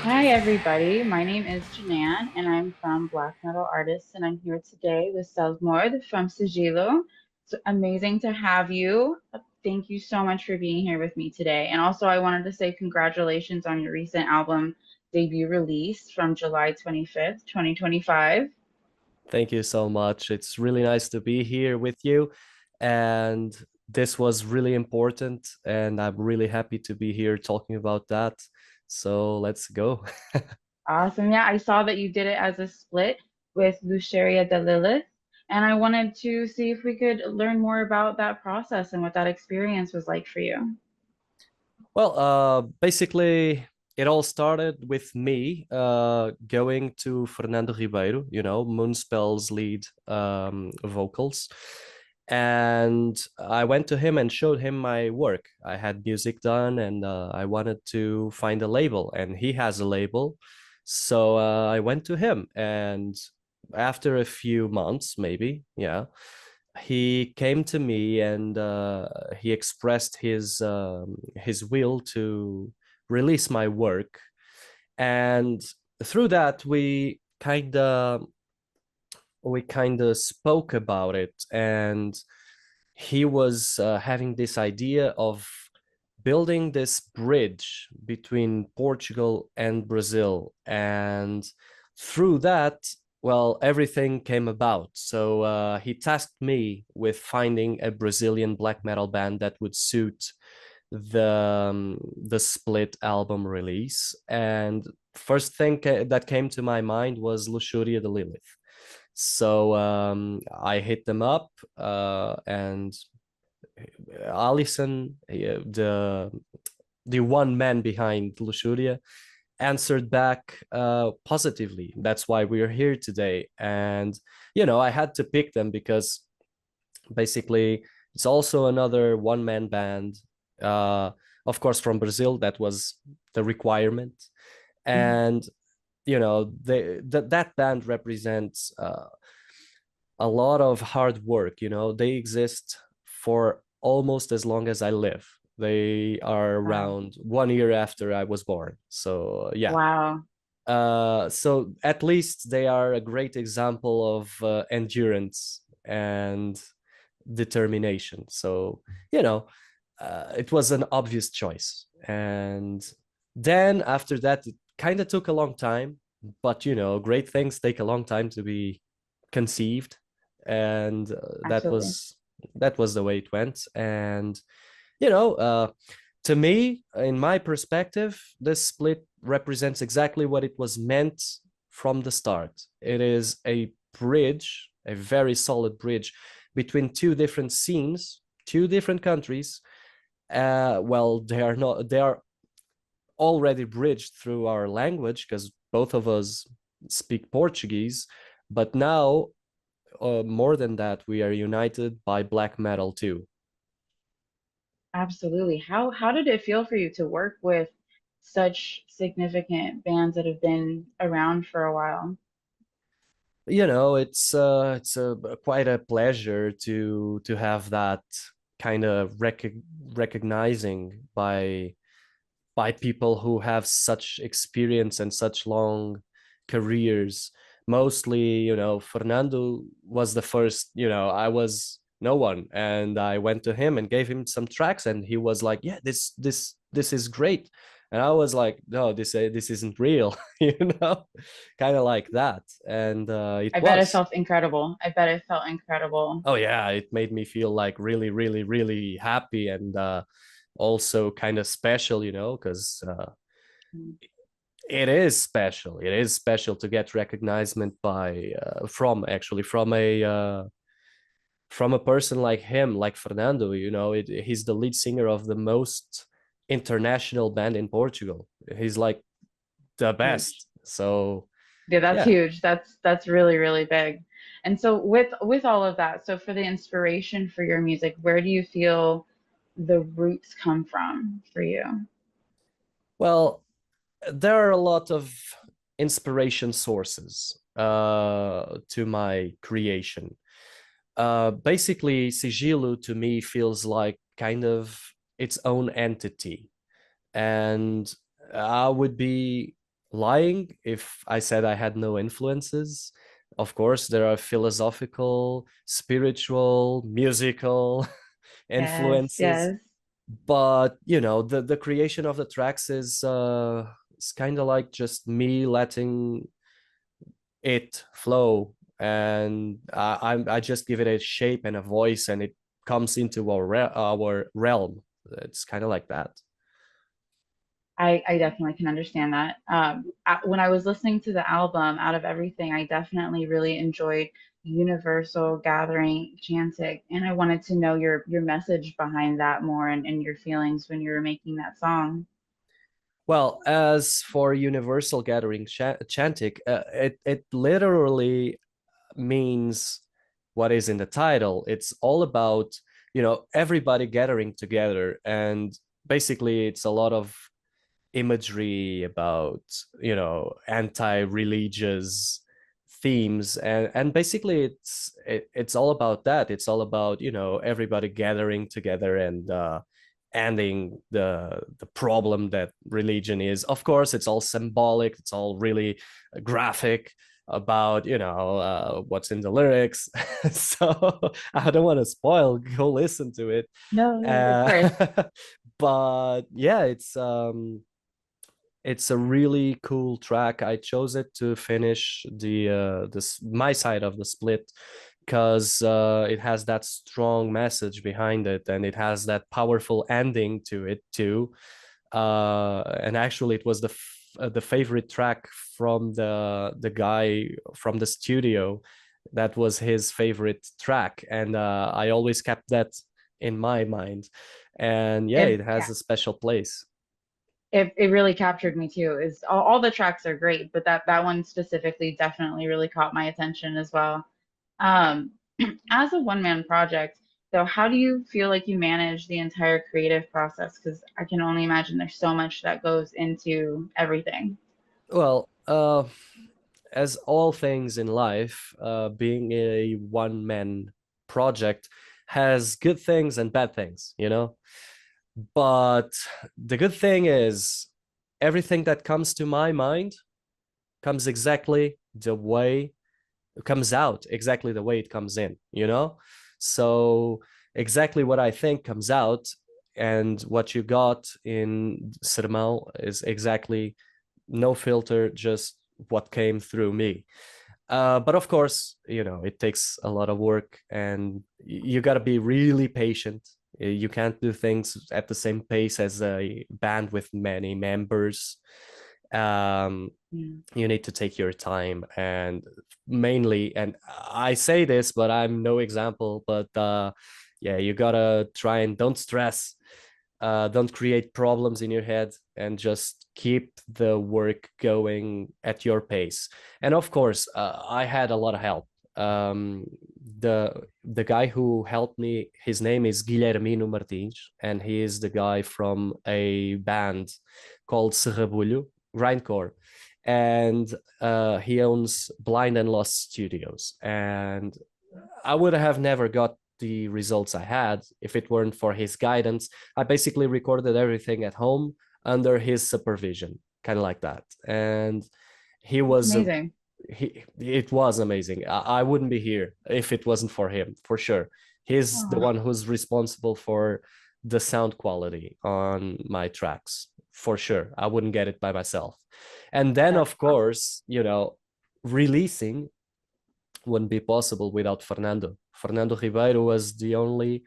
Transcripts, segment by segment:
Hi, everybody. My name is Janan, and I'm from Black Metal Artists, and I'm here today with Sermão from Sigilo. It's amazing to have you. Thank you so much for being here with me today. And also, I wanted to say congratulations on your recent album debut release from July 25th, 2025. Thank you so much. It's really nice to be here with you. And this was really important. And I'm really happy to be here talking about that. So let's go. Awesome. Yeah, I saw that you did it as a split with Luceria de Lilith, and I wanted to see if we could learn more about that process and what that experience was like for you. Well, basically, it all started with me going to Fernando Ribeiro, Moonspell's lead vocals. And I went to him and showed him my work. I had music done and I wanted to find a label, and he has a label. So I went to him, and after a few months, maybe, yeah, he came to me and he expressed his will to release my work, and through that we kind of spoke about it, and he was having this idea of building this bridge between Portugal and Brazil. And through that, well, everything came about. So he tasked me with finding a Brazilian black metal band that would suit the split album release. And first thing that came to my mind was Luxuria de Lilith. So I hit them up, and Alison, the one man behind Luxuria, answered back positively. That's why we're here today. And I had to pick them because basically it's also another one-man band, of course from Brazil. That was the requirement. And that band represents a lot of hard work. They exist for almost as long as I live. They are around 1 year after I was born. So yeah. Wow. So at least they are a great example of endurance and determination. So it was an obvious choice. And then after that, it kind of took a long time, but great things take a long time to be conceived. And that was the way it went. And to me, in my perspective, this split represents exactly what it was meant from the start. It is a bridge, a very solid bridge between two different scenes, two different countries. Well, they are already bridged through our language because both of us speak Portuguese, but now more than that, we are united by black metal too. Absolutely. How did it feel for you to work with such significant bands that have been around for a while? It's quite a pleasure to have that kind of recognizing by people who have such experience and such long careers. Mostly, Fernando was the first. I was no one, and I went to him and gave him some tracks, and he was like, yeah, this is great. And I was like, no, this isn't real. Kind of like that. And it I bet it was. felt incredible. I bet it felt incredible. Oh yeah, it made me feel like really, really, really happy, and also kind of special, because Mm. it is special. It is special to get recognition by from a person like him, like Fernando. He's the lead singer of the most international band in Portugal. He's like the Huge. best. So Yeah, that's yeah. huge. That's really, really big. And so with all of that, so for the inspiration for your music, where do you feel the roots come from for you? Well, there are a lot of inspiration sources to my creation. Basically, Sigilo to me feels like kind of its own entity. And I would be lying if I said I had no influences. Of course, there are philosophical, spiritual, musical Yes, influences, yes. but the creation of the tracks is it's kind of like just me letting it flow, and I just give it a shape and a voice, and it comes into our realm. It's kind of like that. I definitely can understand that. When I was listening to the album, out of everything, I definitely really enjoyed Universal Gathering Chantic, and I wanted to know your message behind that more and your feelings when you were making that song. Well, as for Universal Gathering Chantic, it literally means what is in the title. It's all about, everybody gathering together. And basically, it's a lot of imagery about, anti-religious themes. And basically, it's all about that. It's all about, everybody gathering together and ending the problem that religion is. Of course, it's all symbolic, it's all really graphic about what's in the lyrics. So I don't want to spoil, go listen to it. No, of uh, course. but yeah, it's a really cool track. I chose it to finish this my side of the split because it has that strong message behind it, and it has that powerful ending to it too. And actually, it was the favorite track from the guy from the studio. That was his favorite track, and I always kept that in my mind. And yeah, It it has yeah, a special place. it really captured me too. Is all the tracks are great, but that one specifically definitely really caught my attention as well. Um, as a one-man project, so how do you feel like you manage the entire creative process? Because I can only imagine there's so much that goes into everything. Well, as all things in life, being a one man project has good things and bad things, But the good thing is, everything that comes to my mind comes exactly the way it comes out, exactly the way it comes in. So, exactly what I think comes out, and what you got in Sermão is exactly no filter, just what came through me. But of course, it takes a lot of work, and you got to be really patient. You can't do things at the same pace as a band with many members. Um, Mm. you need to take your time, and mainly, and I say this, but I'm no example, but yeah, you gotta try and don't stress, don't create problems in your head, and just keep the work going at your pace. And of course, I had a lot of help. um, the guy who helped me, his name is Guilhermino Martins, and he is the guy from a band called Serrabulho grindcore, and he owns Blind and Lost Studios. And I would have never got the results I had if it weren't for his guidance. I basically recorded everything at home under his supervision, kind of like that. And he That's was a amazing. he it was amazing. I wouldn't be here if it wasn't for him, for sure. He's the Oh, one who's responsible for the sound quality on my tracks, for sure. I wouldn't get it by myself. And then, that's of awesome. course, releasing wouldn't be possible without Fernando. Fernando Ribeiro was the only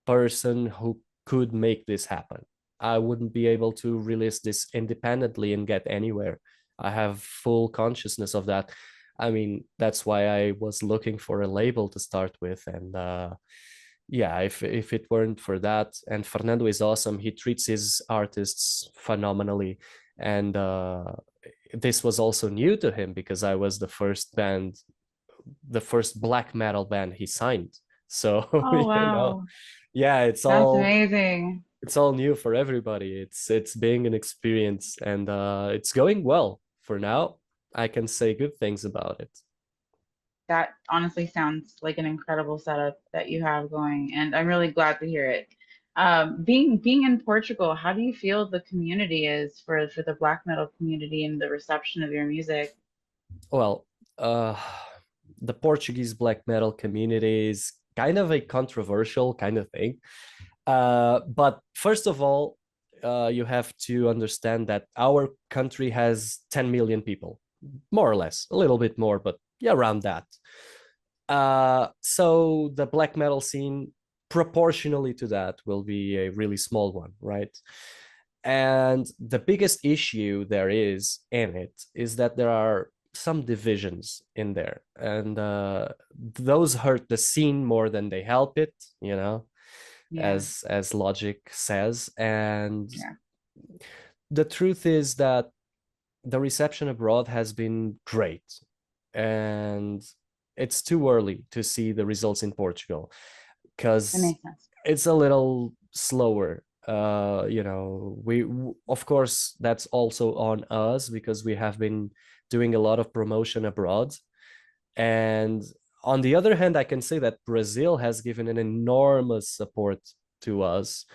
person who could make this happen. I wouldn't be able to release this independently and get anywhere. I have full consciousness of that. I mean, that's why I was looking for a label to start with. And yeah, if it weren't for that, and Fernando is awesome, he treats his artists phenomenally. And this was also new to him because I was the first black metal band he signed. So, Oh, wow. yeah, That's amazing. it's all new for everybody. It's being an experience, and it's going well for now. I can say good things about it. That honestly sounds like an incredible setup that you have going, and I'm really glad to hear it. Being in Portugal, how do you feel the community is for the black metal community and the reception of your music? Well, uh, the Portuguese black metal community is kind of a controversial kind of thing. But first of all, you have to understand that our country has 10 million people, more or less, a little bit more, but yeah, around that. So the black metal scene, proportionally to that, will be a really small one, right? And the biggest issue there is in it is that there are some divisions in there, and those hurt the scene more than they help it, you know, Yeah, as logic says. And yeah, the truth is that the reception abroad has been great, and it's too early to see the results in Portugal that because makes sense. it's a little slower. You know, of course that's also on us because we have been doing a lot of promotion abroad. And on the other hand, I can say that Brazil has given an enormous support to us,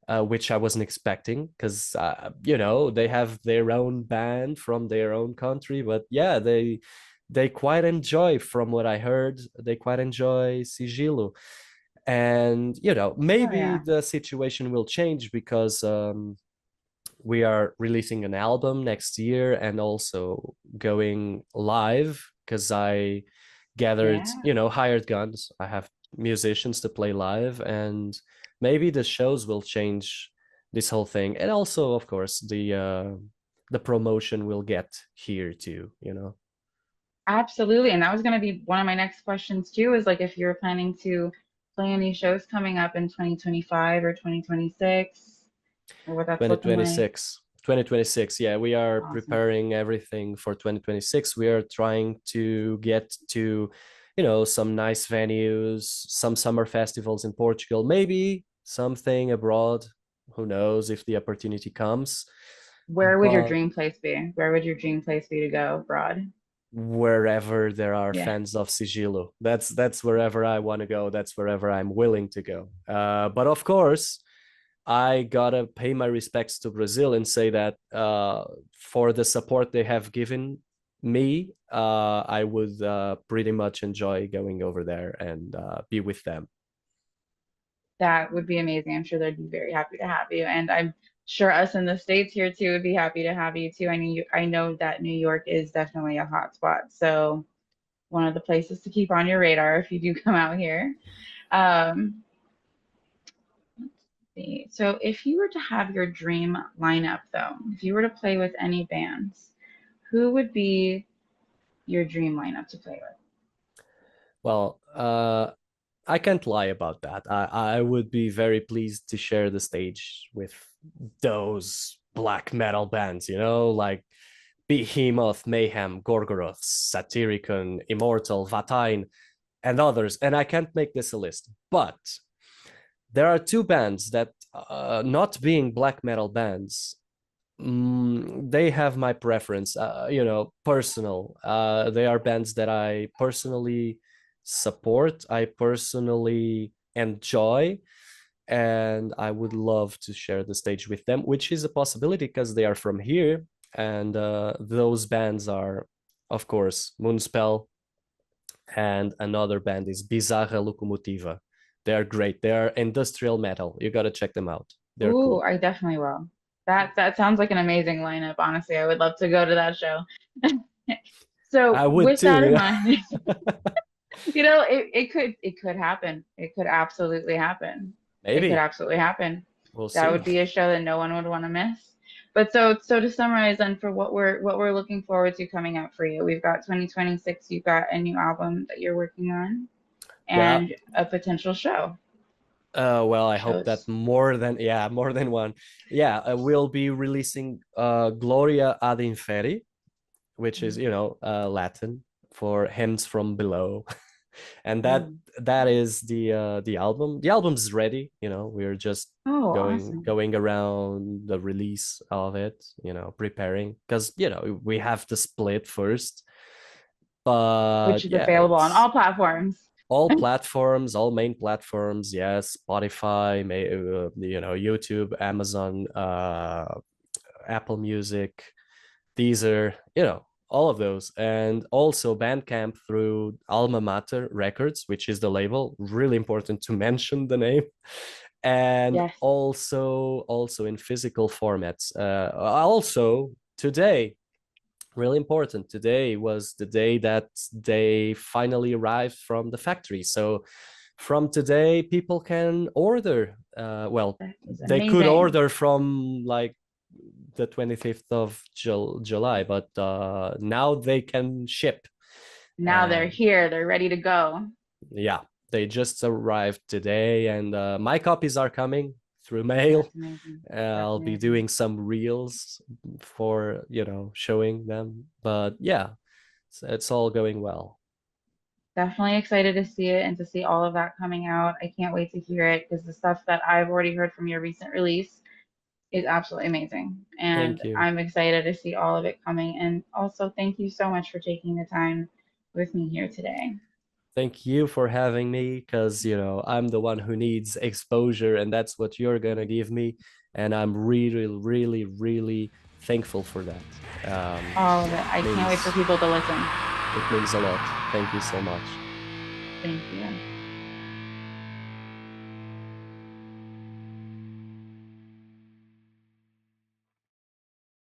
which I wasn't expecting because, you know, they have their own band from their own country. But yeah, they quite enjoy, from what I heard, they quite enjoy Sigilo. And, you know, Oh maybe yeah, the situation will change because we are releasing an album next year and also going live because I gathered, yeah. you know, hired guns. I have musicians to play live, and maybe the shows will change this whole thing. And also, of course, the promotion will get here too, you know. Absolutely. And that was going to be one of my next questions too, is like if you're planning to play any shows coming up in 2025 or 2026, or what that's looking like. 2026. 2026. Yeah, we are Awesome. preparing everything for 2026. We are trying to get to, you know, some nice venues, some summer festivals in Portugal, maybe something abroad. Who knows if the opportunity comes. Where would your But dream place be? Where would your dream place be to go abroad? wherever there are Yeah. fans of Sigilo, that's wherever I want to go. That's wherever I'm willing to go. But of course, I gotta pay my respects to Brazil and say that for the support they have given me, I would pretty much enjoy going over there and be with them. That would be amazing. I'm sure they'd be very happy to have you. And I'm sure us in the States here too would be happy to have you too. I know that New York is definitely a hot spot. So one of the places to keep on your radar if you do come out here. Um, let's see. So if you were to have your dream lineup though, if you were to play with any bands, who would be your dream lineup to play with? Well, I can't lie about that. I would be very pleased to share the stage with those black metal bands, you know, like Behemoth, Mayhem, Gorgoroth, Satyricon, Immortal, Vatine, and others. And I can't make this a list, but there are two bands that, not being black metal bands, they have my preference, you know, personal. They are bands that I personally support, I personally enjoy, and I would love to share the stage with them, which is a possibility because they are from here. And those bands are, of course, Moonspell, and another band is Bizarra Locomotiva. They are great. They are industrial metal. You got to check them out. They're Ooh, cool. I definitely will. That sounds like an amazing lineup, honestly. I would love to go to that show. So I would with too. that in Yeah. mind, it could happen. It could absolutely happen. It could Maybe absolutely happen. we'll That see. would be a show that no one would want to miss. But so to summarize then for what we're looking forward to coming out for you, we've got 2026, you've got a new album that you're working on Yeah. and a potential show. Well, I hope that Shows. more than one. Yeah, we'll be releasing Gloria ad Inferi, which is, you know, Latin for hymns from below. And Mm. that is the album. The album's ready, you know. We're just Oh, going awesome. going around the release of it, you know, preparing because, you know, we have to split first. Which But is yeah, available on it's all platforms. all platforms, all main platforms. Yes, Spotify, YouTube, Amazon, Apple Music, Deezer, all of those. And also Bandcamp through Alma Mater Records, which is the label. Really important to mention the name. And Yes. also in physical formats. Also today, really important, today was the day that they finally arrived from the factory. So from today, people can order. Well, That is they could amazing. order from like the 25th of July, but now they can ship. Now they're And here. They're ready to go. yeah, they just arrived today, and my copies are coming through mail. That's amazing. That's I'll be amazing. doing some reels for showing them, but yeah, it's all going well. Definitely excited to see it and to see all of that coming out. I can't wait to hear it because the stuff that I've already heard from your recent release is absolutely amazing. And Thank you. I'm excited to see all of it coming. And also, thank you so much for taking the time with me here today. Thank you for having me, because I'm the one who needs exposure, and that's what you're gonna give me, and I'm really, really, really thankful for that. All of it. I can't wait for Means people to listen. it means a lot. Thank you so much. Thank you.